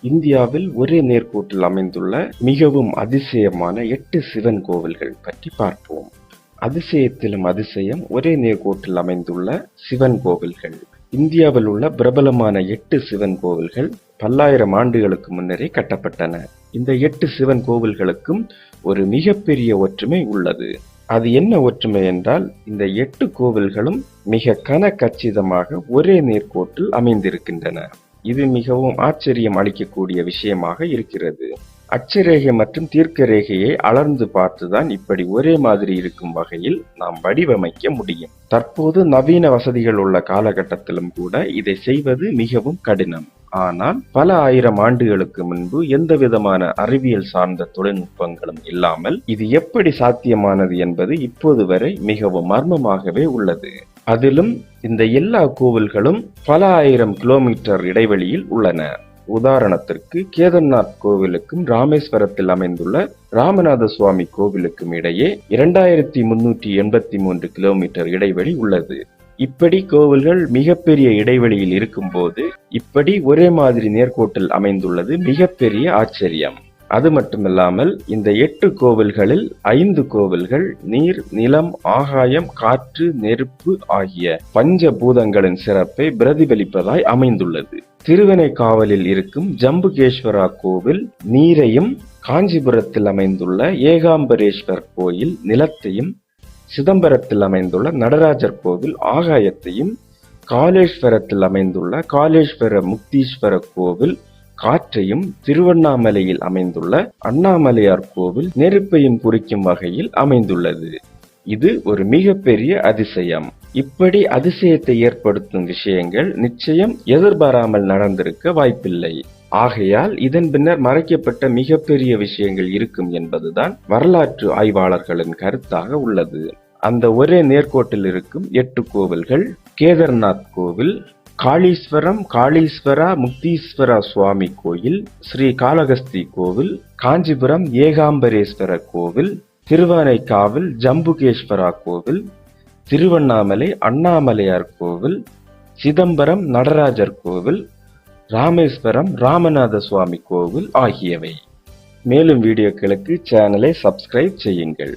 இந்தியாவில் ஒரே நேர்கோட்டில் அமைந்துள்ள மிகவும் அதிசயமான 8 சிவன் கோவில்கள் பற்றி பார்ப்போம். அதிசயத்திலும் அதிசயம் ஒரே நேர்கோட்டில் அமைந்துள்ள சிவன் கோவில்கள். இந்தியாவில் உள்ள பிரபலமான 8 சிவன் கோவில்கள் பல்லாயிரம் ஆண்டுகளுக்கு முன்னரே கட்டப்பட்டன. இந்த 8 சிவன் கோவில்களுக்கும் ஒரு மிகப்பெரிய ஒற்றுமை உள்ளது. அது என்ன ஒற்றுமை என்றால், இந்த 8 கோவில்களும் மிக கச்சிதமாக ஒரே நேர்கோட்டில் அமைந்திருக்கின்றன. இது மிகவும் ஆச்சரியம் அளிக்கக்கூடிய விஷயமாக இருக்கிறது. அட்சரேகை மற்றும் தீர்க்க ரேகையை அளந்து பார்த்துதான் இப்படி ஒரே மாதிரி இருக்கும் வகையில் நாம் வடிவமைக்க முடியும். தற்போது நவீன வசதிகள் உள்ள காலகட்டத்திலும் கூட இதை செய்வது மிகவும் கடினம். ஆனால் பல ஆயிரம் ஆண்டுகளுக்கு முன்பு எந்த விதமான அறிவியல் சார்ந்த தொழில்நுட்பங்களும் இல்லாமல் இது எப்படி சாத்தியமானது என்பது இப்போது வரை மிகவும் மர்மமாகவே உள்ளது. அதிலும் இந்த எல்லா கோவில்களும் பல ஆயிரம் கிலோமீட்டர் இடைவெளியில் உள்ளன. உதாரணத்திற்கு கேதார்நாத் கோவிலுக்கும் ராமேஸ்வரத்தில் அமைந்துள்ள ராமநாத சுவாமி கோவிலுக்கும் இடையே 2383 கிலோமீட்டர் இடைவெளி உள்ளது. இப்படி கோவில்கள் மிகப்பெரிய இடைவெளியில் இருக்கும்போது இப்படி ஒரே மாதிரி நேர்கோட்டில் அமைந்துள்ளது மிகப்பெரிய ஆச்சரியம். அது மட்டுமில்லாமல் இந்த 8 கோவில்களில் 5 கோவில்கள் நீர், நிலம், ஆகாயம், காற்று, நெருப்பு ஆகிய பஞ்சபூதங்களின் சிறப்பை பிரதிபலிப்பதாய் அமைந்துள்ளது. திருவெனைக்காவலில் இருக்கும் ஜம்புகேஸ்வரா கோவில் நீரையும், காஞ்சிபுரத்தில் அமைந்துள்ள ஏகாம்பரேஸ்வர் கோயில் நிலத்தையும், சிதம்பரத்தில் அமைந்துள்ள நடராஜர் கோவில் ஆகாயத்தையும், காலேஸ்வரத்தில் அமைந்துள்ள காலேஸ்வர முக்தீஸ்வர கோவில் காற்றையும், திருவண்ணாமலையில் அமைந்துள்ள அண்ணாமலையார் கோவில் நெருப்பையும் குறிக்கும் வகையில் அமைந்துள்ளது. இது ஒரு மிகப்பெரிய அதிசயம். இப்படி அதிசயத்தை ஏற்படுத்தும் விஷயங்கள் நிச்சயம் எதிர்பாராமல் நடந்திருக்க வாய்ப்பில்லை. ஆகையால் இதன் பின்னர் மறைக்கப்பட்ட மிகப்பெரிய விஷயங்கள் இருக்கும் என்பதுதான் வரலாற்று ஆய்வாளர்களின் கருத்தாக உள்ளது. அந்த ஒரே நேர்கோட்டில் இருக்கும் 8 கோவில்கள்: கேதார்நாத் கோவில், காளீஸ்வரம் காளீஸ்வரா முக்தீஸ்வரா சுவாமி கோயில், ஸ்ரீ காளஹஸ்தி கோவில், காஞ்சிபுரம் ஏகாம்பரேஸ்வரர் கோவில், திருவானைக்காவல் ஜம்புகேஸ்வரா கோவில், திருவண்ணாமலை அண்ணாமலையார் கோவில், சிதம்பரம் நடராஜர் கோவில், ராமேஸ்வரம் ராமநாத சுவாமி கோவில் ஆகியவை. மேலும் வீடியோக்களுக்கு சேனலை சப்ஸ்கிரைப் செய்யுங்கள்.